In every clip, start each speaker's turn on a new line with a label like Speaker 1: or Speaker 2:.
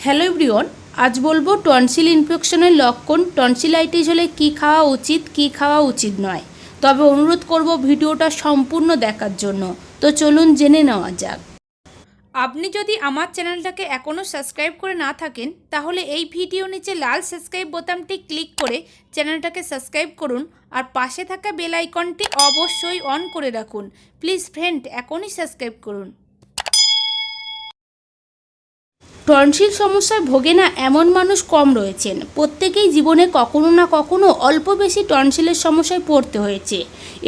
Speaker 1: Hello everyone, আজ বলবো tonsil ইনফেকশনের লক্ষণ, টনসিলাইটিস হলে কী খাওয়া উচিত কী খাওয়া উচিত নয়। তবে অনুরোধ করব ভিডিওটা সম্পূর্ণ দেখার জন্য। তো চলুন জেনে নেওয়া যাক। আপনি যদি আমার চ্যানেলটাকে এখনও সাবস্ক্রাইব করে না থাকেন তাহলে এই ভিডিও নিচে লাল সাবস্ক্রাইব বোতামটি ক্লিক করে চ্যানেলটাকে সাবস্ক্রাইব করুন আর পাশে থাকা বেল আইকনটি অবশ্যই অন করে রাখুন। প্লিজ ফ্রেন্ড, এখনই সাবস্ক্রাইব করুন। টনসিল সমস্যায় ভোগে না এমন মানুষ কম রয়েছেন। প্রত্যেকেই জীবনে কখনো না কখনো অল্প বেশি টনসিলের সমস্যায় পড়তে হয়েছে।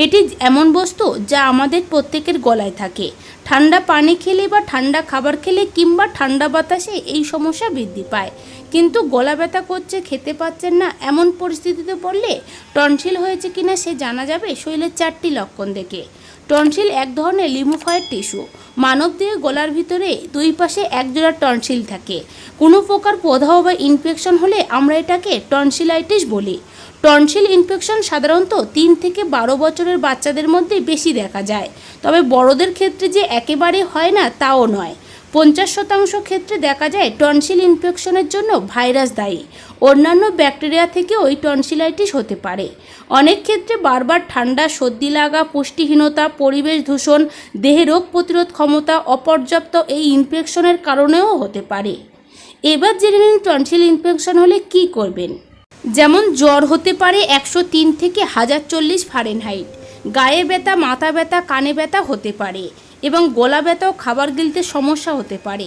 Speaker 1: এটি এমন বস্তু যা আমাদের প্রত্যেকের গলায় থাকে। ঠান্ডা পানি খেলে বা ঠান্ডা খাবার খেলে কিংবা ঠান্ডা বাতাসে এই সমস্যা বৃদ্ধি পায়। কিন্তু গলা ব্যথা করছে, খেতে পাচ্ছেন না, এমন পরিস্থিতিতে পড়লে টনসিল হয়েছে কিনা সে জানা যাবে শরীরের 4টি লক্ষণ দেখে। টনসিল এক ধরনের লিম্ফয়েড টিস্যু। মানবদেহে গলার ভিতরে দুই পাশে একজোড়া টনসিল থাকে। কোনো প্রকার প্রদাহ বা ইনফেকশন হলে আমরা এটাকে টনসিলাইটিস বলি। টনসিল ইনফেকশন সাধারণত 3 থেকে 12 বছরের বাচ্চাদের মধ্যে বেশি দেখা যায়। তবে বড়দের ক্ষেত্রে যে একেবারে হয় না তাও নয়। 50% ক্ষেত্রে দেখা যায় টনসিল ইনফেকশনের জন্য ভাইরাস দায়ী। অন্যান্য ব্যাকটেরিয়া থেকেও এই টনসিলাইটিস হতে পারে। অনেক ক্ষেত্রে বারবার ঠান্ডা, সর্দি লাগা, পুষ্টিহীনতা, পরিবেশ দূষণ, দেহে রোগ প্রতিরোধ ক্ষমতা অপর্যাপ্ত এই ইনফেকশনের কারণেও হতে পারে। এবার জেনে নিন টনসিল ইনফেকশন হলে কি করবেন। যেমন জ্বর হতে পারে 103 থেকে 1040 ফারেনহাইট, গায়ে ব্যথা, মাথা ব্যথা, কানে ব্যথা হতে পারে এবং গলা ব্যথা ও খাবার গিলতে সমস্যা হতে পারে।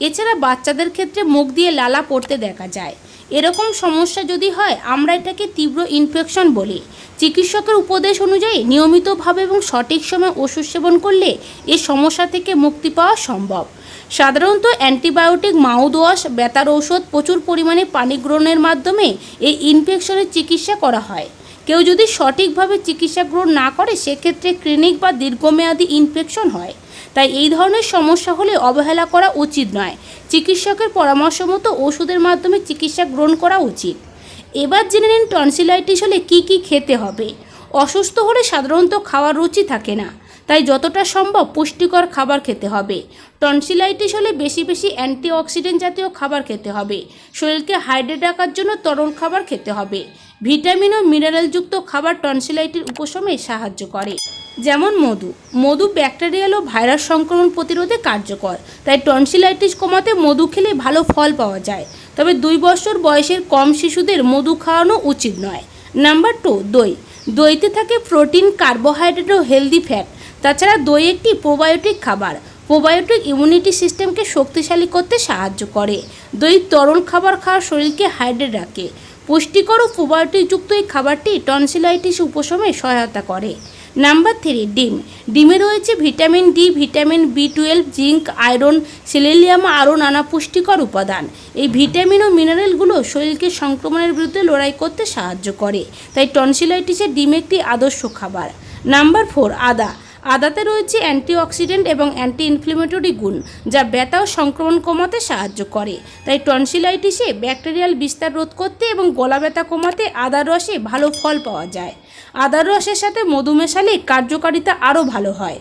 Speaker 1: এছাড়া বাচ্চাদের ক্ষেত্রে মুখ দিয়ে লালা পড়তে দেখা যায়। এরকম সমস্যা যদি হয় আমরা এটাকে তীব্র ইনফেকশন বলি। চিকিৎসকের উপদেশ অনুযায়ী নিয়মিতভাবে এবং সঠিক সময়ে ওষুধ সেবন করলে এই সমস্যা থেকে মুক্তি পাওয়া সম্ভব। সাধারণত অ্যান্টিবায়োটিক, মাউথওয়াশ, ব্যথার ঔষধ, প্রচুর পরিমাণে পানি গ্রহণের মাধ্যমে এই ইনফেকশনের চিকিৎসা করা হয়। কেউ যদি সঠিকভাবে চিকিৎসা গ্রহণ না করে সেক্ষেত্রে ক্লিনিক বা দীর্ঘমেয়াদী ইনফেকশন হয়। তাই এই ধরনের সমস্যা হলে অবহেলা করা উচিত নয়। চিকিৎসকের পরামর্শ মতো ওষুধের মাধ্যমে চিকিৎসা গ্রহণ করা উচিত। এবার জেনে নিন টনসিলাইটিস হলে কি কি খেতে হবে। অসুস্থ হলে সাধারণত খাওয়ার রুচি থাকে না, তাই যতটা সম্ভব পুষ্টিকর খাবার খেতে হবে। টনসিলাইটিস হলে বেশি বেশি অ্যান্টিঅক্সিডেন্ট জাতীয় খাবার খেতে হবে। শরীরকে হাইড্রেট রাখার জন্য তরল খাবার খেতে হবে। ভিটামিন ও মিনারেলযুক্ত খাবার টনসিলাইটিস উপশমে সাহায্য করে। যেমন মধু ব্যাকটেরিয়াল ও ভাইরাস সংক্রমণ প্রতিরোধে কার্যকর। তাই টনসিলাইটিস কমাতে মধু খেলে ভালো ফল পাওয়া যায়। তবে 2 বছর বয়সের কম শিশুদের মধু খাওয়ানো উচিত নয়। নাম্বার 2, দইতে থাকে প্রোটিন, কার্বোহাইড্রেট ও হেলদি ফ্যাট। তাছাড়া দই একটি প্রোবায়োটিক খাবার। প্রোবায়োটিক ইমিউনিটি সিস্টেমকে শক্তিশালী করতে সাহায্য করে। দই তরল খাবার খাওয়া শরীরকে হাইড্রেট রাখে। পুষ্টিকর ও প্রোবায়োটিকযুক্ত এই খাবারটি টনসিলাইটিস উপশমে সহায়তা করে। নাম্বার 3, ডিমে রয়েছে vitamin D, vitamin B12, zinc, iron, selenium আরও নানা পুষ্টিকর উপাদান। এই ভিটামিন ও মিনারেলগুলো শরীরকে সংক্রমণের বিরুদ্ধে লড়াই করতে সাহায্য করে। তাই টনসিলাইটিসে ডিম একটি আদর্শ খাবার। নাম্বার 4, আদাতে রয়েছে অ্যান্টিঅক্সিডেন্ট এবং অ্যান্টি ইনফ্লেমেটরি গুণ যা ব্যথা ও সংক্রমণ কমাতে সাহায্য করে। তাই টনসিলাইটিসে ব্যাকটেরিয়াল বিস্তার রোধ করতে এবং গলা ব্যথা কমাতে আদার রসে ভালো ফল পাওয়া যায়। আদার রসের সাথে মধু মেশালে কার্যকারিতা আরও ভালো হয়।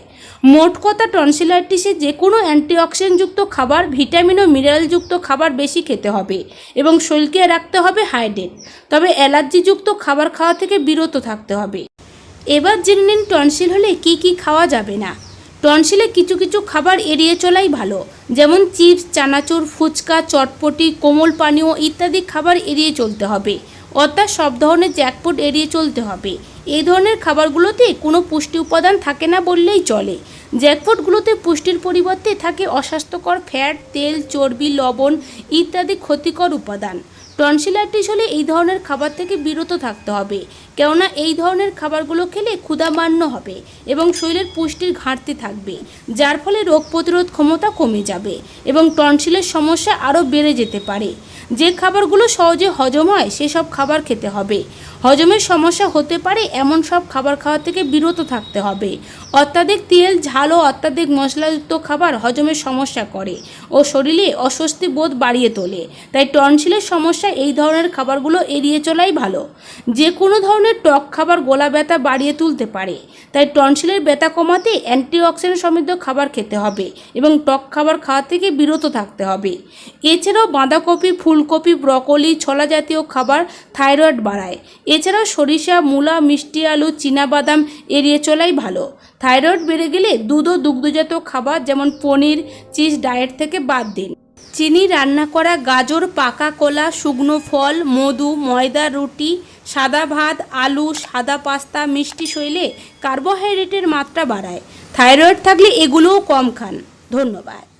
Speaker 1: মোট কথা, টনসিলাইটিসে যে কোনো অ্যান্টিঅক্সিডেন্টযুক্ত খাবার, ভিটামিন ও মিনারেলযুক্ত খাবার বেশি খেতে হবে এবং শরীরকে রাখতে হবে হাইড্রেট। তবে অ্যালার্জিযুক্ত খাবার খাওয়া থেকে বিরত থাকতে হবে। এবার জেনে নিন টনসিল হলে কি কি খাওয়া যাবে না। টনসিলে কিছু কিছু খাবার এড়িয়ে চলাই ভালো। যেমন চিপস, চানাচুর, ফুচকা, চটপটি, কোমল পানীয় ইত্যাদি খাবার এড়িয়ে চলতে হবে। অর্থাৎ সব ধরনের জ্যাকফুড এড়িয়ে চলতে হবে। এই ধরনের খাবারগুলোতে কোনো পুষ্টি উপাদান থাকে না বললেই চলে। জ্যাকফুডগুলোতে পুষ্টির পরিবর্তে থাকে অস্বাস্থ্যকর ফ্যাট, তেল, চর্বি, লবণ ইত্যাদি ক্ষতিকর উপাদান। টনসিলাইটিস হলে এই ধরনের খাবার থেকে বিরত থাকতে হবে, কেননা এই ধরনের খাবারগুলো খেলে ক্ষুধামান্য হবে এবং শরীরের পুষ্টির ঘাটতি থাকবে, যার ফলে রোগ প্রতিরোধ ক্ষমতা কমে যাবে এবং টনসিলের সমস্যা আরও বেড়ে যেতে পারে। যে খাবারগুলো সহজে হজম হয় সেসব খাবার খেতে হবে। হজমের সমস্যা হতে পারে এমন সব খাবার খাওয়া থেকে বিরত থাকতে হবে। অত্যাধিক তেল, ঝাল ও অত্যাধিক মশলাযুক্ত খাবার হজমের সমস্যা করে ও শরীরে অস্বস্তি বোধ বাড়িয়ে তোলে। তাই টনসিলের সমস্যা এই ধরনের খাবারগুলো এড়িয়ে চলাই ভালো। যে কোনো ধরনের ধরনের টক খাবার গলা ব্যথা বাড়িয়ে তুলতে পারে। তাই টনসিলের ব্যথা কমাতে অ্যান্টিঅক্সিডেন্ট সমৃদ্ধ খাবার খেতে হবে এবং টক খাবার খাওয়া থেকে বিরত থাকতে হবে। এছাড়াও বাঁধাকপি, ফুলকপি, ব্রকলি, ছোলা জাতীয় খাবার থাইরয়েড বাড়ায়। এছাড়াও সরিষা, মূলা, মিষ্টি আলু, চীনাবাদাম এড়িয়ে চলাই ভালো। থাইরয়েড বেড়ে গেলে দুধ ও দুগ্ধজাত খাবার যেমন পনির, চিজ ডায়েট থেকে বাদ দিন। চিনি রান্না করা গাজর, পাকা কলা, শুকনো ফল, মধু, ময়দা রুটি, সাদা ভাত, আলু, সাদা পাস্তা, মিষ্টি শৈলে কার্বোহাইড্রেটের মাত্রা বাড়ায়। থাইরয়েড থাকলে এগুলোও কম খান। ধন্যবাদ।